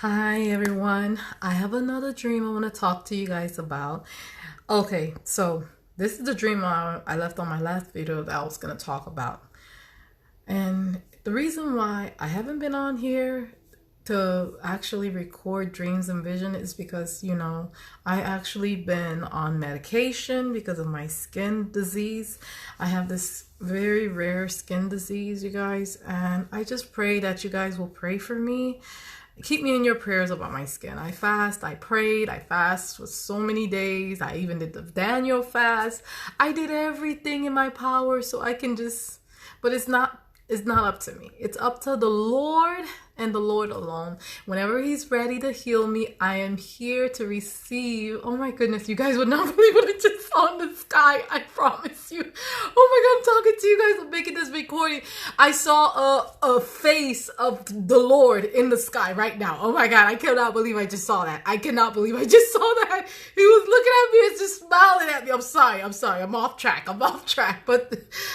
Hi everyone. I have another dream I want to talk to you guys about. Okay, so this is the dream I left on my last video that I was going to talk about. And the reason why I haven't been on here to actually record dreams and vision is because, I actually been on medication because of my skin disease. I have this very rare skin disease, you guys, and I just pray that you guys will pray for me. Keep me in your prayers about my skin. I fast, I prayed, I fast for so many days. I even did the Daniel fast. I did everything in my power so I can just, but it's not up to me. It's up to the Lord and the Lord alone. Whenever He's ready to heal me, I am here to receive. Oh my goodness, you guys would not believe what I just saw in the sky. I promise you. Oh my God, I'm talking to you guys. I'm making this recording. I saw a face of the Lord in the sky right now. Oh my God, I cannot believe I just saw that. I cannot believe I just saw that. He was looking at me and just smiling at me. I'm sorry. I'm off track. But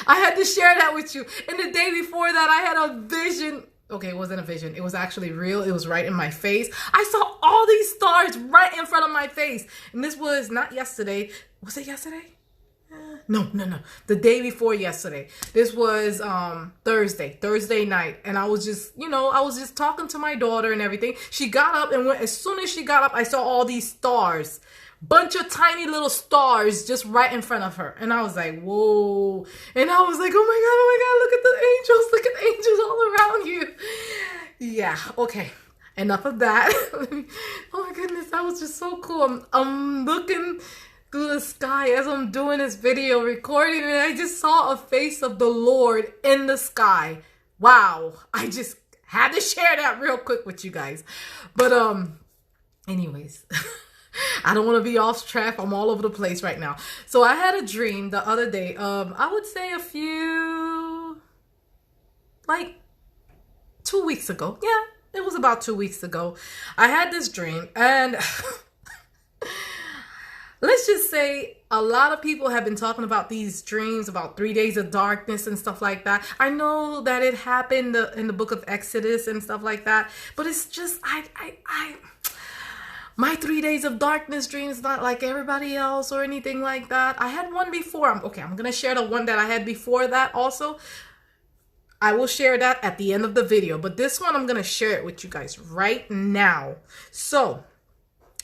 I had to share that with you. And the day before that, I had a vision. Okay, it wasn't a vision. It was actually real. It was right in my face. I saw all these stars right in front of my face. And this was not yesterday. Was it yesterday? No. The day before yesterday. This was Thursday night. And I was just talking to my daughter and everything. She got up and as soon as she got up, I saw all these stars. Bunch of tiny little stars just right in front of her. And I was like, whoa. And I was like, oh my God, look at the angels all around you. Yeah, okay. Enough of that. Oh my goodness, that was just so cool. I'm looking through the sky as I'm doing this video recording, and I just saw a face of the Lord in the sky. Wow. I just had to share that real quick with you guys. But anyways. I don't want to be off track. I'm all over the place right now. So I had a dream the other day. I would say like 2 weeks ago. Yeah, it was about 2 weeks ago. I had this dream, and let's just say a lot of people have been talking about these dreams, about 3 days of darkness and stuff like that. I know that it happened in the book of Exodus and stuff like that, but it's just my 3 days of darkness dream is not like everybody else or anything like that. I had one before. I'm going to share the one that I had before that also. I will share that at the end of the video. But this one, I'm going to share it with you guys right now. So,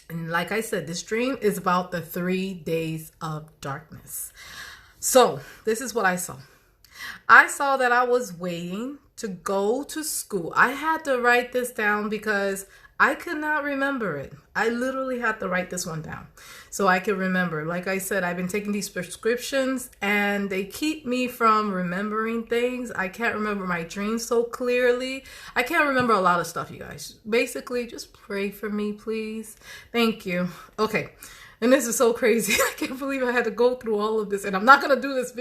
and like I said, this dream is about the 3 days of darkness. So, this is what I saw. I saw that I was waiting to go to school. I had to write this down because I could not remember it. I literally had to write this one down so I could remember. Like I said, I've been taking these prescriptions and they keep me from remembering things. I can't remember my dreams so clearly. I can't remember a lot of stuff, you guys. Basically, just pray for me, please. Thank you. Okay. And this is so crazy. I can't believe I had to go through all of this. And I'm not going to do this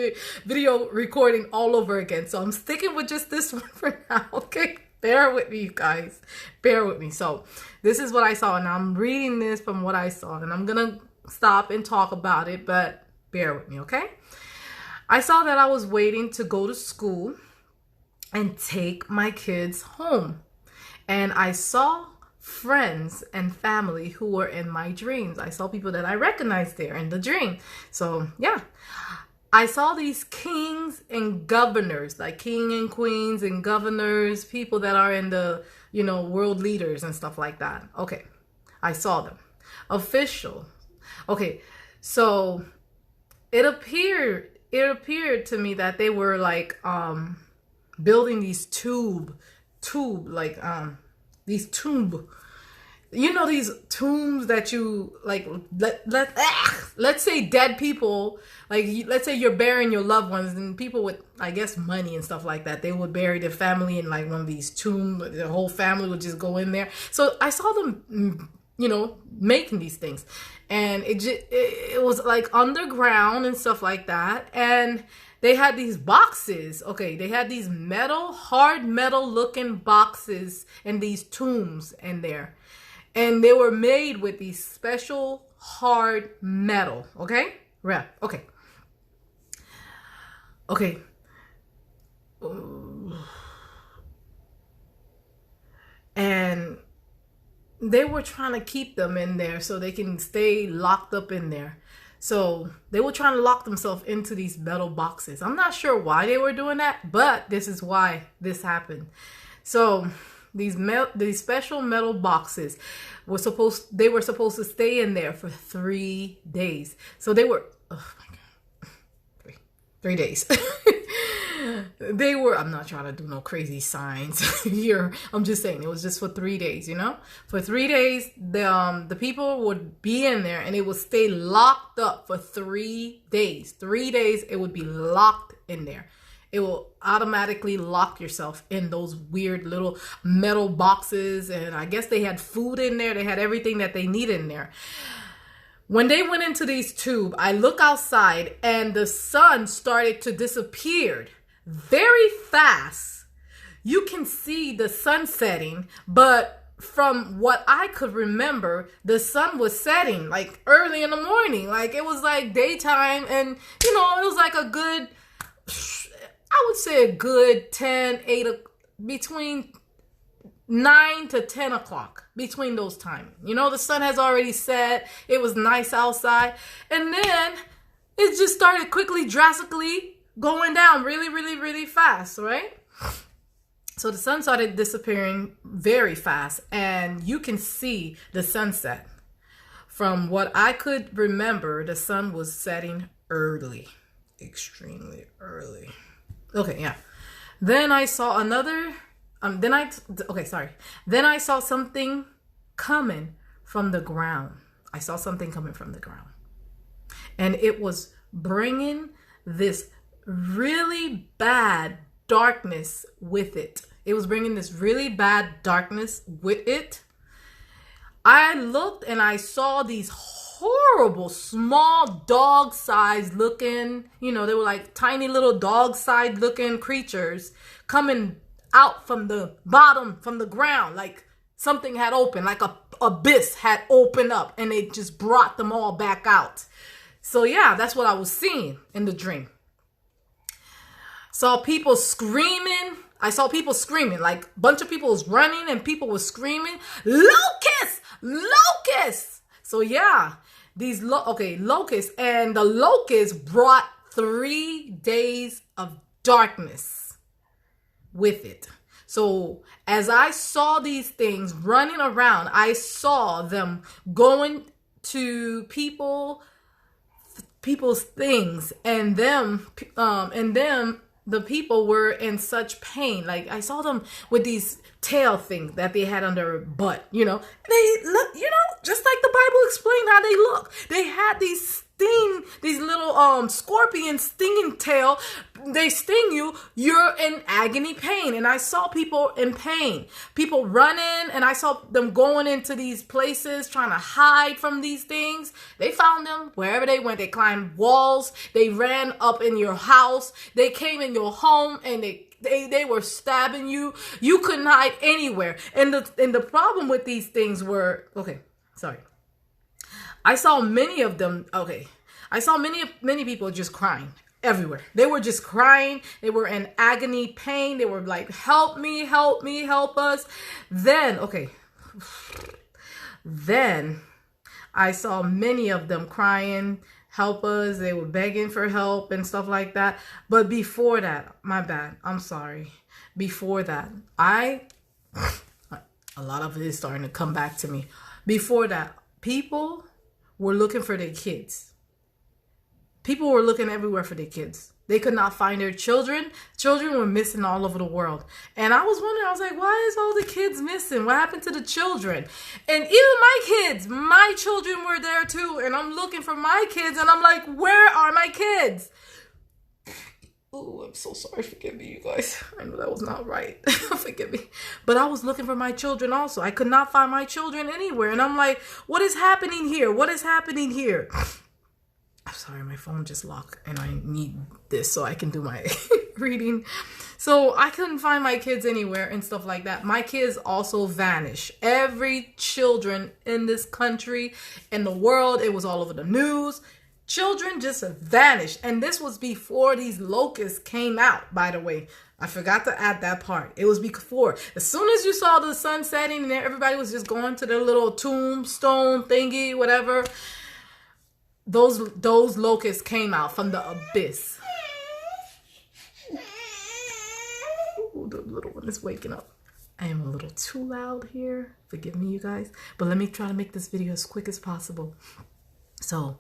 video recording all over again. So I'm sticking with just this one for now, okay? Bear with me, you guys. Bear with me. So this is what I saw, and I'm reading this from what I saw, and I'm going to stop and talk about it, but bear with me, okay? I saw that I was waiting to go to school and take my kids home. And I saw friends and family who were in my dreams. I saw people that I recognized there in the dream. So, yeah. I saw these kings and governors, like king and queens and governors, people that are in the, world leaders and stuff like that. Okay, I saw them. Official. Okay, so it appeared to me that they were like building these these tomb. These tombs that you like, let's say dead people, like let's say you're burying your loved ones, and people with, I guess, money and stuff like that, they would bury their family in like one of these tombs. Their whole family would just go in there. So I saw them, making these things, and it was like underground and stuff like that. And they had these boxes. Okay, they had these hard metal looking boxes and these tombs in there. And they were made with these special hard metal. Okay? Okay. Okay. And they were trying to keep them in there so they can stay locked up in there. So they were trying to lock themselves into these metal boxes. I'm not sure why they were doing that, but this is why this happened. So these special metal boxes were supposed to stay in there for 3 days. So they were, oh my God, 3 days. They were, I'm not trying to do no crazy signs here. I'm just saying it was just for 3 days, you know? For 3 days, the people would be in there and it would stay locked up for 3 days. 3 days, it would be locked in there. It will automatically lock yourself in those weird little metal boxes. And I guess they had food in there. They had everything that they need in there. When they went into these tubes, I look outside and the sun started to disappear very fast. You can see the sun setting, but from what I could remember, the sun was setting like early in the morning. Like it was like daytime, and you know, it was like a good, I would say a good 8, between 9 to 10 o'clock, between those times. You know, the sun has already set. It was nice outside. And then it just started quickly, drastically going down really, really, really fast, right? So the sun started disappearing very fast, and you can see the sunset. From what I could remember, the sun was setting early, extremely early. Okay, yeah. Then I saw another, then I saw something coming from the ground. I saw something coming from the ground. And it was bringing this really bad darkness with it. It was bringing this really bad darkness with it. I looked and I saw these horrible small dog-sized looking, you know, they were like tiny little dog-sized looking creatures coming out from the bottom, from the ground, like something had opened, like a abyss had opened up, and it just brought them all back out. So yeah, that's what I was seeing in the dream. Saw people screaming. I saw people screaming, like a bunch of people was running and people were screaming, "Locust! Locust!" So yeah, these locusts, and the locusts brought 3 days of darkness with it. So as I saw these things running around, I saw them going to people's things, and the people were in such pain. Like I saw them with these tail things that they had on their butt, you know. They look, you know, just like the Bible explained how they look. They had these little scorpion stinging tail. They sting you, you're in agony pain. And I saw people in pain, people running, and I saw them going into these places trying to hide from these things. They found them wherever they went. They climbed walls, they ran up in your house, they came in your home, and they were stabbing you. You couldn't hide anywhere. And the problem with these things were, I saw many of them, I saw many people just crying everywhere. They were just crying. They were in agony pain. They were like, "Help me, help me, help us." Then I saw many of them crying, "Help us." They were begging for help and stuff like that. But before that, my bad, I'm sorry. Before that, a lot of it is starting to come back to me. Before that, people were looking for their kids. People were looking everywhere for their kids. They could not find their children. Children were missing all over the world. And I was wondering, I was like, why is all the kids missing? What happened to the children? And even my children were there too. And I'm looking for my kids, and I'm like, where are my kids? Oh, I'm so sorry. Forgive me, you guys. I know that was not right. Forgive me. But I was looking for my children also. I could not find my children anywhere. And I'm like, what is happening here? What is happening here? I'm sorry, my phone just locked, and I need this so I can do my reading. So I couldn't find my kids anywhere and stuff like that. My kids also vanished. Every children in this country, in the world, it was all over the news. Children just vanished. And this was before these locusts came out, by the way. I forgot to add that part. It was before. As soon as you saw the sun setting and everybody was just going to their little tombstone thingy, whatever, those locusts came out from the abyss. Ooh, the little one is waking up. I am a little too loud here. Forgive me, you guys. But let me try to make this video as quick as possible. So,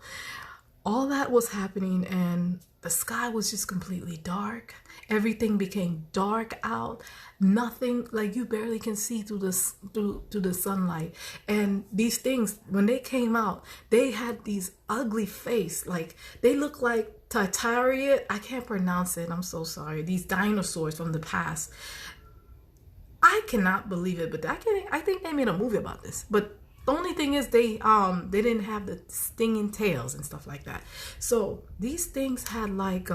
all that was happening and the sky was just completely dark. Everything became dark out. Nothing, like you barely can see through the sunlight. And these things, when they came out, they had these ugly face. Like they look like Tartarian. I can't pronounce it. I'm so sorry. These dinosaurs from the past. I cannot believe it, but I think they made a movie about this. But the only thing is they didn't have the stinging tails and stuff like that. So these things had like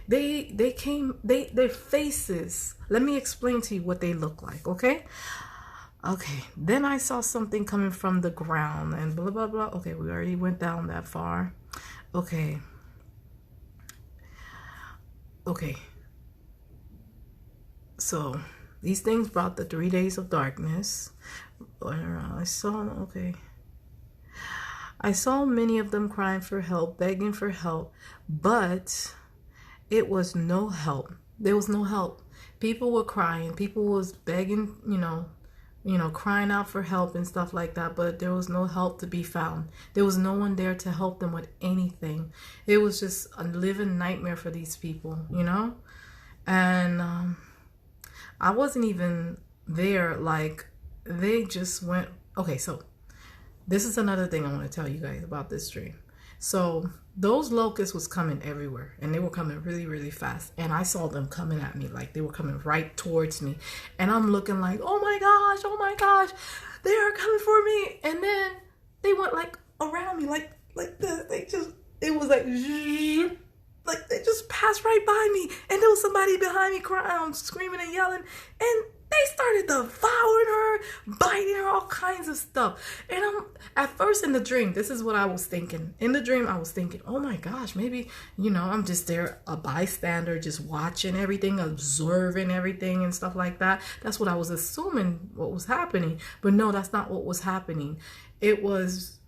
their faces. Let me explain to you what they look like, okay? Okay, then I saw something coming from the ground and blah blah blah. Okay, we already went down that far. Okay. So these things brought the 3 days of darkness. I saw many of them crying for help, begging for help, but it was no help. There was no help. People were crying. People was begging, crying out for help and stuff like that, but there was no help to be found. There was no one there to help them with anything. It was just a living nightmare for these people, And I wasn't even there. Like, they just went. Okay, so this is another thing I want to tell you guys about this dream. So those locusts was coming everywhere, and they were coming really, really fast. And I saw them coming at me, like they were coming right towards me. And I'm looking like, oh my gosh, they are coming for me. And then they went like around me, like this. It was like they just passed right by me. And there was somebody behind me crying, screaming and yelling. And they started devouring her, biting her, all kinds of stuff. And at first in the dream, this is what I was thinking. In the dream, I was thinking, oh my gosh, maybe, I'm just there, a bystander, just watching everything, observing everything and stuff like that. That's what I was assuming what was happening. But no, that's not what was happening. It was,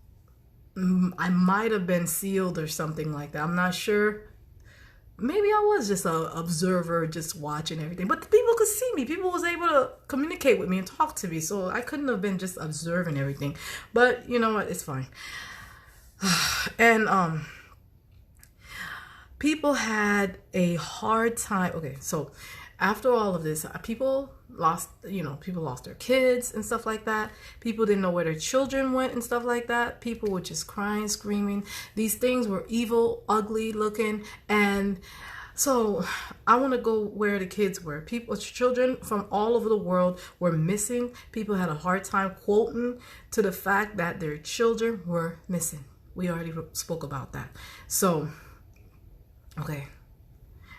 I might have been sealed or something like that. I'm not sure. Maybe I was just an observer, just watching everything. But the people could see me. People was able to communicate with me and talk to me. So I couldn't have been just observing everything. But you know what? It's fine. And people had a hard time. Okay, so after all of this, people lost their kids and stuff like that. People didn't know where their children went and stuff like that. People were just crying, screaming. These things were evil, ugly looking. And so I want to go where the kids were. Children from all over the world were missing. People had a hard time quoting to the fact that their children were missing. We already spoke about that. So, okay.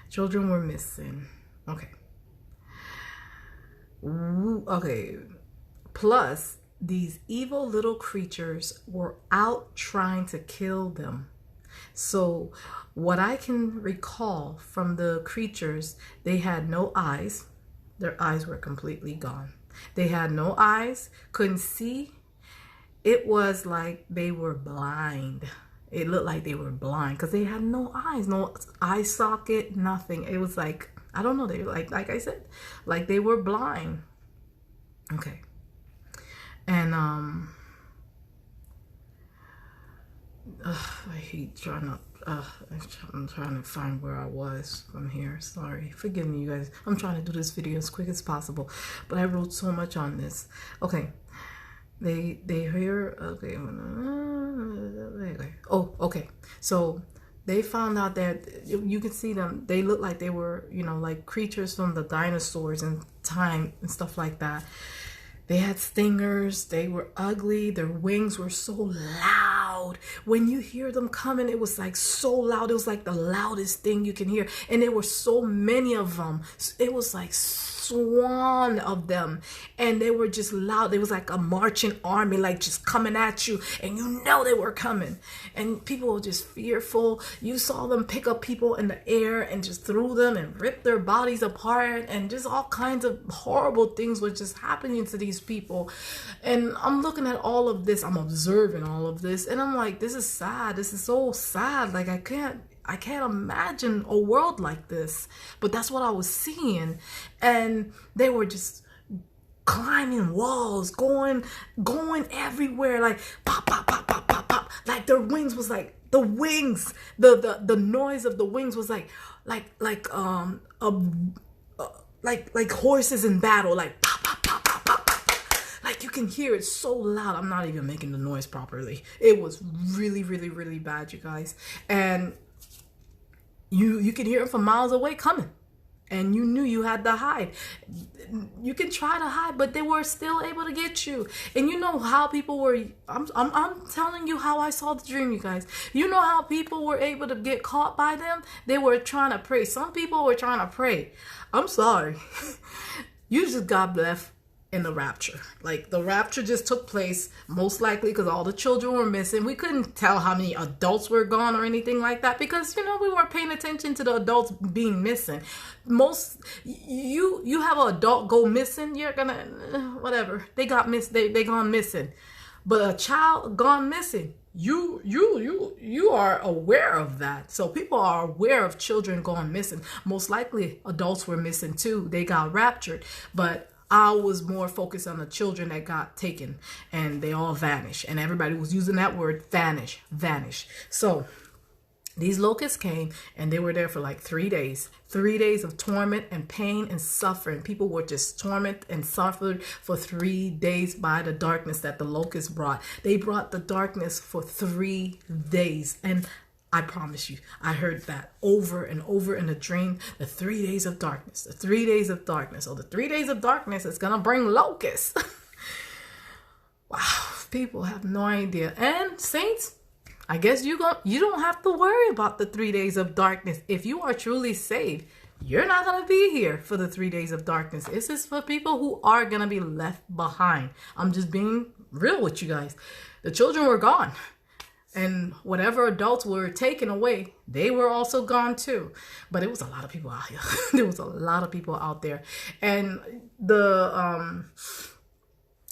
Children were missing. Okay. Okay. Plus, these evil little creatures were out trying to kill them. So, what I can recall from the creatures, they had no eyes. Their eyes were completely gone. They had no eyes, couldn't see. It was like they were blind. It looked like they were blind because they had no eyes, no eye socket, nothing. It was like, I don't know, they were like I said, like they were blind. Okay. And I hate trying to I'm trying to find where I was from here. Sorry, forgive me, you guys. I'm trying to do this video as quick as possible, but I wrote so much on this. Okay. They hear, okay. Oh, okay. So they found out that you can see them. They look like they were, like creatures from the dinosaurs and time and stuff like that. They had stingers. They were ugly. Their wings were so loud. When you hear them coming, it was like so loud. It was like the loudest thing you can hear. And there were so many of them. It was like swarm of them, and they were just loud. It was like a marching army, like just coming at you, and you know they were coming, and people were just fearful. You saw them pick up people in the air and just threw them and rip their bodies apart, and just all kinds of horrible things were just happening to these people. And I'm looking at all of this, I'm observing all of this, and I'm like, this is sad. This is so sad. Like, I can't imagine a world like this. But that's what I was seeing. And they were just climbing walls, going everywhere, like pop, pop, pop, pop, pop, pop. Like their wings was like the wings, the noise of the wings was like horses in battle, like pop, pop, pop, pop, pop, pop. Like you can hear it so loud. I'm not even making the noise properly. It was really, really, really bad, you guys. And you could hear it from miles away coming, and you knew you had to hide. You can try to hide, but they were still able to get you. And you know how people were, I'm telling you how I saw the dream, you guys. You know how people were able to get caught by them? They were trying to pray. Some people were trying to pray. I'm sorry. You just got left in the rapture. Like, the rapture just took place, most likely because all the children were missing. We couldn't tell how many adults were gone or anything like that, because we weren't paying attention to the adults being missing. Most you have an adult go missing, you're gonna whatever, they gone missing. But a child gone missing, you are aware of that. So people are aware of children going missing. Most likely adults were missing too. They got raptured, but I was more focused on the children that got taken, and they all vanished. And everybody was using that word, vanish. So these locusts came, and they were there for like 3 days. 3 days of torment and pain and suffering. People were just tormented and suffered for 3 days by the darkness that the locusts brought. They brought the darkness for 3 days. And I promise you, I heard that over and over in a dream. The 3 days of darkness. The 3 days of darkness. So the 3 days of darkness is going to bring locusts. Wow. People have no idea. And saints, I guess you don't have to worry about the 3 days of darkness. If you are truly saved, you're not going to be here for the 3 days of darkness. This is for people who are going to be left behind. I'm just being real with you guys. The children were gone. And whatever adults were taken away, they were also gone too. But it was a lot of people out here. There was a lot of people out there. And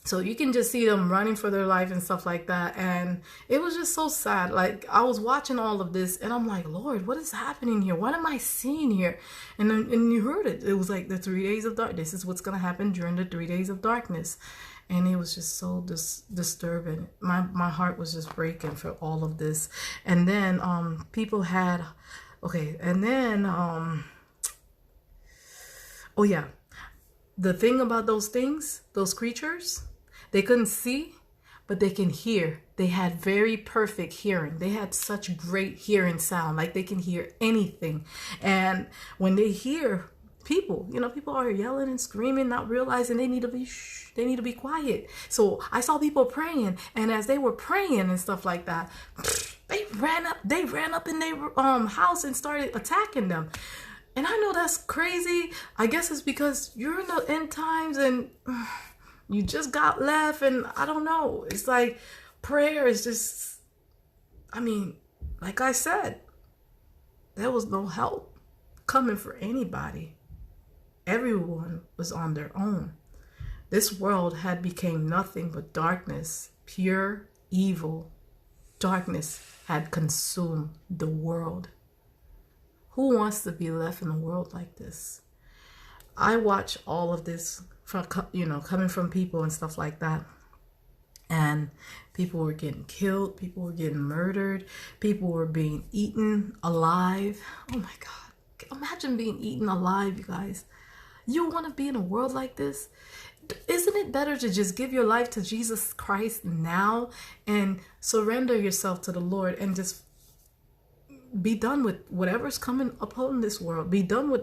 so you can just see them running for their life and stuff like that. And it was just so sad. Like, I was watching all of this, and I'm like, Lord, what is happening here? What am I seeing here? And you heard it. It was like the 3 days of darkness. This is what's going to happen during the 3 days of darkness. And it was just so disturbing. My heart was just breaking for all of this. And then people had, okay, and then, oh yeah, the thing about those things, those creatures, they couldn't see, but they can hear. They had very perfect hearing. They had such great hearing sound, like they can hear anything. And when they hear people, people are yelling and screaming, not realizing they need to be quiet. So I saw people praying, and as they were praying and stuff like that, they ran up in their house and started attacking them. And I know that's crazy. I guess it's because you're in the end times and you just got left, and I don't know. It's like prayer is just, like I said, there was no help coming for anybody. Everyone was on their own. This world had become nothing but darkness, pure evil. Darkness had consumed the world. Who wants to be left in a world like this? I watch all of this from, coming from people and stuff like that. And people were getting killed. People were getting murdered. People were being eaten alive. Oh my God. Imagine being eaten alive, you guys. You want to be in a world like this? Isn't it better to just give your life to Jesus Christ now and surrender yourself to the Lord and just be done with whatever's coming upon this world? Be done with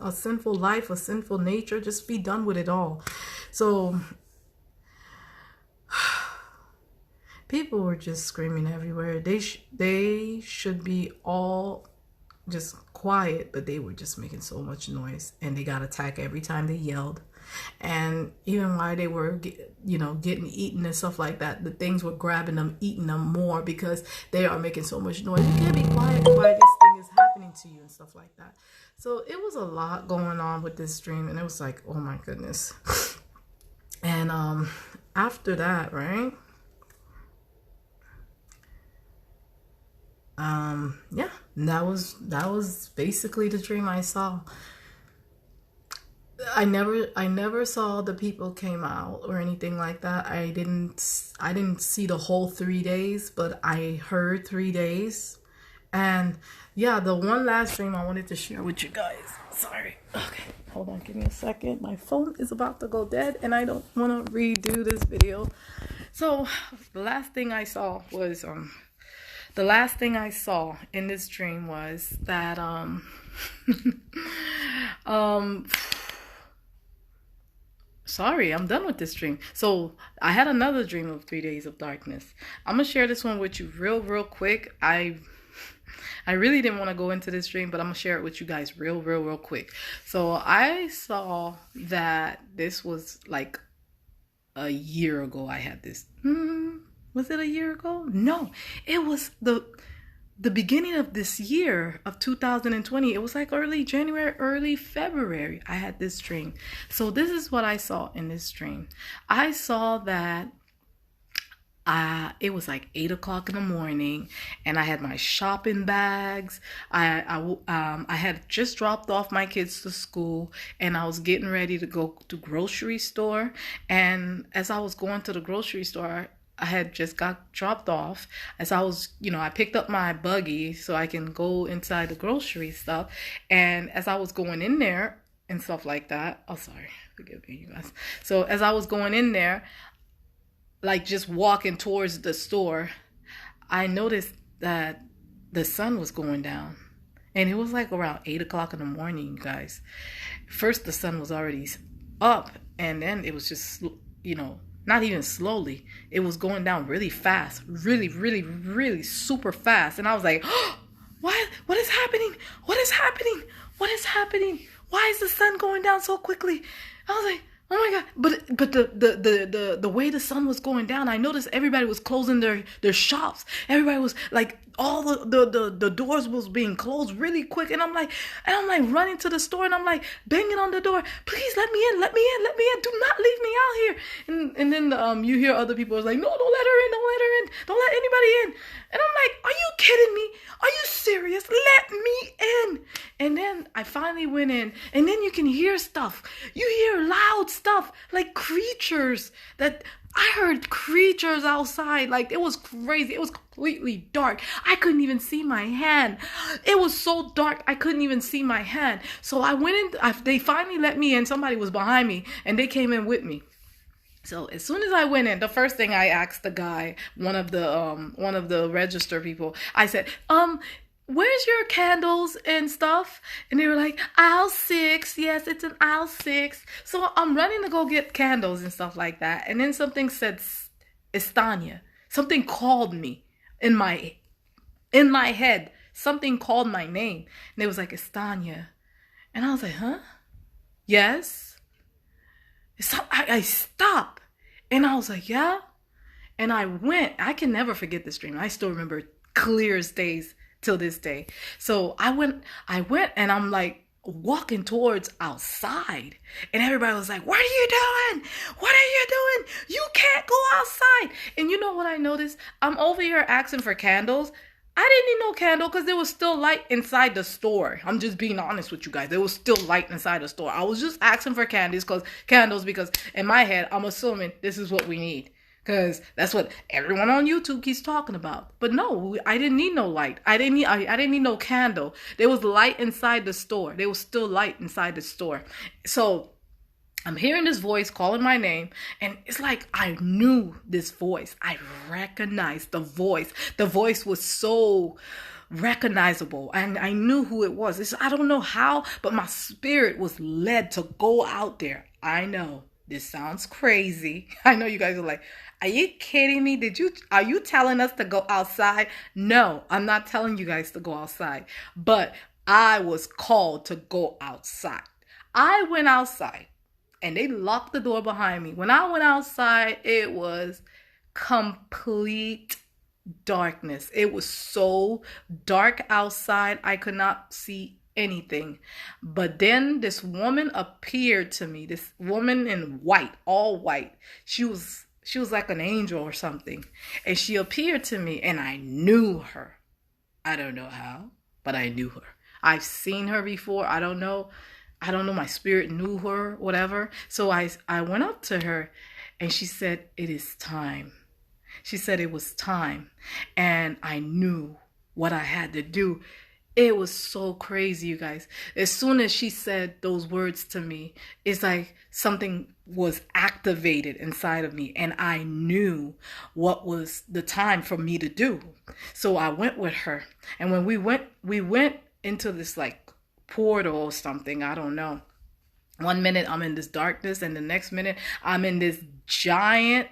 a sinful life, a sinful nature. Just be done with it all. So people were just screaming everywhere. They should be all just quiet, but they were just making so much noise, and they got attacked every time they yelled. And even while they were getting eaten and stuff like that, the things were grabbing them, eating them more, because they are making so much noise. You can't be quiet while this thing is happening to you and stuff like that. So it was a lot going on with this dream, and it was like, oh my goodness. And after that, right, yeah, that was basically the dream I saw. I never saw the people came out or anything like that. I didn't see the whole 3 days, but I heard 3 days. And yeah, the one last dream I wanted to share with you guys. Sorry. Okay, hold on, give me a second. My phone is about to go dead, and I don't want to redo this video. So the last thing I saw was in this dream was that sorry, I'm done with this dream. So I had another dream of 3 days of darkness. I'm gonna share this one with you real quick. I really didn't want to go into this dream, but I'm gonna share it with you guys real quick. So I saw that this was like a year ago. I had this. Was it a year ago? No, it was the beginning of this year of 2020. It was like early January, early February. I had this dream. So this is what I saw in this dream. I saw that it was like 8 o'clock in the morning, and I had my shopping bags. I had just dropped off my kids to school, and I was getting ready to go to grocery store. And as I was going to the grocery store, I had just got dropped off. As I was, I picked up my buggy so I can go inside the grocery stuff. And as I was going in there and stuff like that, oh, sorry, forgive me, you guys. So as I was going in there, like just walking towards the store, I noticed that the sun was going down. And it was like around 8 o'clock in the morning, you guys. First, the sun was already up, and then it was just, not even slowly. It was going down really fast, really super fast. And I was like, oh, what is happening? What is happening? What is happening? Why is the sun going down so quickly? I was like, oh my God. But the way the sun was going down, I noticed everybody was closing their shops. Everybody was like, all the doors was being closed really quick. And I'm like running to the store, and I'm like banging on the door. Please let me in. Do not leave me out here. And then you hear other people is like, no, don't let her in. Don't let anybody in. And I'm like, are you kidding me? Are you serious? Let me in. And then I finally went in, and then you can hear stuff. You hear loud stuff, like creatures. That I heard creatures outside. Like, it was crazy. It was completely dark. I couldn't even see my hand. It was so dark, I couldn't even see my hand. So I went in. They finally let me in. Somebody was behind me, and they came in with me. So as soon as I went in, the first thing I asked the guy, one of the register people, I said, where's your candles and stuff? And they were like, aisle 6. Yes, it's in aisle 6. So I'm running to go get candles and stuff like that. And then something said, Estania. Something called me in my head. Something called my name. And it was like, Estania. And I was like, huh? Yes. So I stopped. And I was like, yeah. And I went. I can never forget this dream. I still remember clear as days till this day. So I went and I'm like walking towards outside, and everybody was like, what are you doing? What are you doing? You can't go outside. And you know what I noticed? I'm over here asking for candles. I didn't need no candle because there was still light inside the store. I'm just being honest with you guys. There was still light inside the store. I was just asking for candles because in my head, I'm assuming this is what we need. Because that's what everyone on YouTube keeps talking about. But no, I didn't need no light. I didn't need no candle. There was light inside the store. There was still light inside the store. So I'm hearing this voice calling my name, and it's like I knew this voice. I recognized the voice. The voice was so recognizable, and I knew who it was. I don't know how, but my spirit was led to go out there. I know this sounds crazy. I know you guys are like, are you kidding me? Are you telling us to go outside? No, I'm not telling you guys to go outside. But I was called to go outside. I went outside and they locked the door behind me. When I went outside, it was complete darkness. It was so dark outside, I could not see anything. But then this woman appeared to me. This woman in white, all white. She was like an angel or something. And she appeared to me and I knew her. I don't know how, but I knew her. I've seen her before. I don't know. My spirit knew her, whatever. So I went up to her and she said, "It is time." She said it was time. And I knew what I had to do. It was so crazy, you guys. As soon as she said those words to me, it's like something was activated inside of me. And I knew what was the time for me to do. So I went with her. And when we went into this like portal or something, I don't know. One minute I'm in this darkness and the next minute I'm in this giant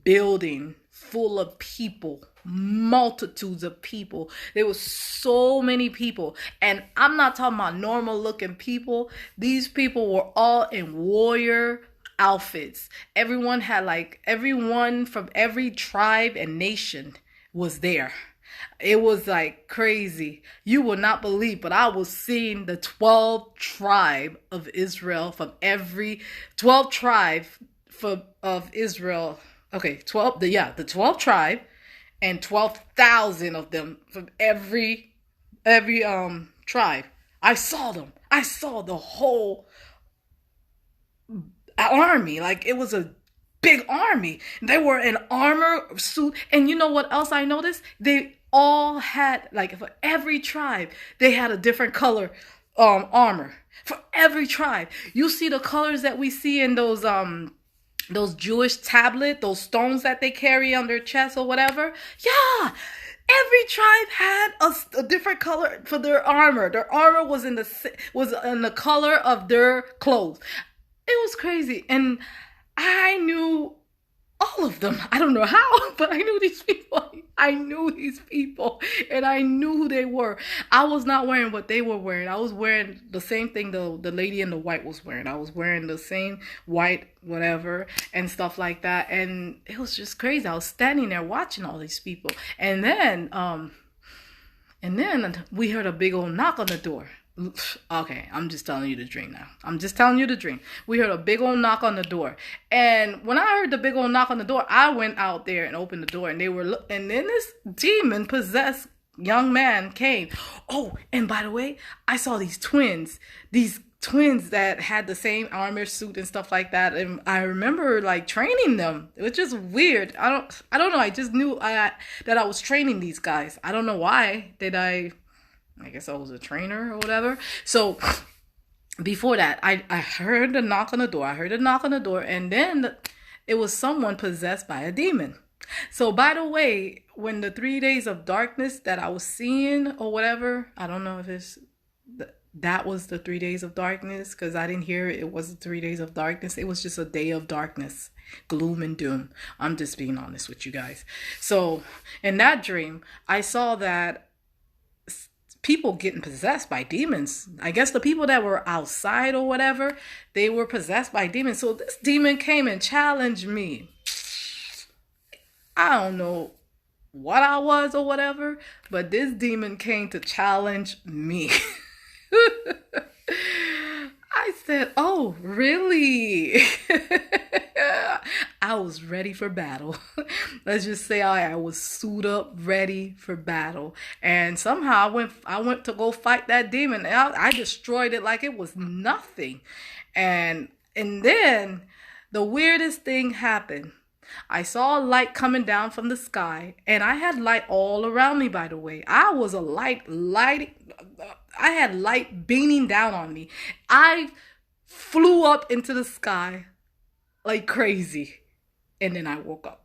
building full of people, multitudes of people. There was so many people, and I'm not talking about normal looking people. These people were all in warrior outfits. Everyone from every tribe and nation was there. It was like crazy. You will not believe, but I was seeing the 12 tribe of Israel from every 12 tribe of Israel. Okay, the 12 tribe and 12,000 of them from every tribe. I saw them. I saw the whole army. Like it was a big army. They were in armor suit. And you know what else I noticed? They all had, like, for every tribe, they had a different color armor. For every tribe. You see the colors that we see in those Jewish tablet, those stones that they carry on their chest or whatever. Yeah. Every tribe had a different color for their armor. Their armor was in the color of their clothes. It was crazy. And I knew all of them. I don't know how, but I knew these people. And I knew who they were. I was not wearing what they were wearing. I was wearing the same thing the lady in the white was wearing. I was wearing the same white whatever and stuff like that. And it was just crazy. I was standing there watching all these people. And then we heard a big old knock on the door. Okay, I'm just telling you the dream now. We heard a big old knock on the door. And when I heard the big old knock on the door, I went out there and opened the door. And and then this demon possessed young man came. Oh, and by the way, I saw these twins that had the same armor suit and stuff like that. And I remember like training them. It was just weird. I don't know. I just knew that I was training these guys. I don't know why I guess I was a trainer or whatever. So before that, I heard a knock on the door. And then it was someone possessed by a demon. So by the way, when the 3 days of darkness that I was seeing or whatever, I don't know if that was the 3 days of darkness, because I didn't hear it was 3 days of darkness. It was just a day of darkness, gloom and doom. I'm just being honest with you guys. So in that dream, I saw that people getting possessed by demons. I guess the people that were outside or whatever, they were possessed by demons. So this demon came and challenged me. I don't know what I was or whatever, but this demon came to challenge me. I said, "Oh, really?" I was ready for battle. Let's just say I was suited up, ready for battle. And somehow I went to go fight that demon. And I destroyed it like it was nothing. And then the weirdest thing happened. I saw a light coming down from the sky, and I had light all around me, by the way. I had light beaming down on me. I flew up into the sky like crazy, and then I woke up.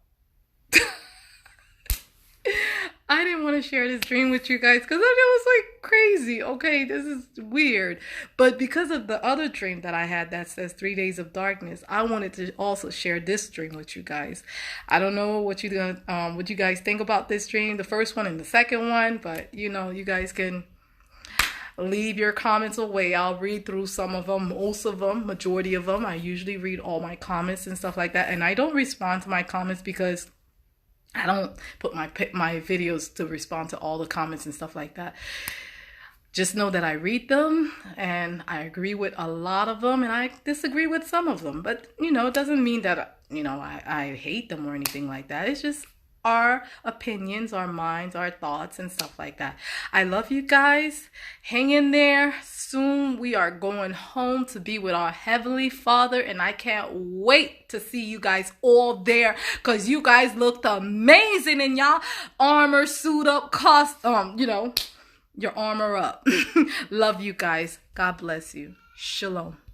I didn't want to share this dream with you guys because it was like crazy. Okay, this is weird. But because of the other dream that I had that says 3 days of darkness, I wanted to also share this dream with you guys. I don't know what you guys think about this dream, the first one and the second one, but you guys can leave your comments away. I'll read through some of them, most of them, majority of them. I usually read all my comments and stuff like that. And I don't respond to my comments because I don't put my videos to respond to all the comments and stuff like that. Just know that I read them and I agree with a lot of them and I disagree with some of them. But, you know, it doesn't mean that, you know, I hate them or anything like that. It's just our opinions, our minds, our thoughts and stuff like that. I love you guys. Hang in there. Soon we are going home to be with our Heavenly Father and I can't wait to see you guys all there because you guys looked amazing in y'all armor, suit up, you know, your armor up. Love you guys. God bless you. Shalom.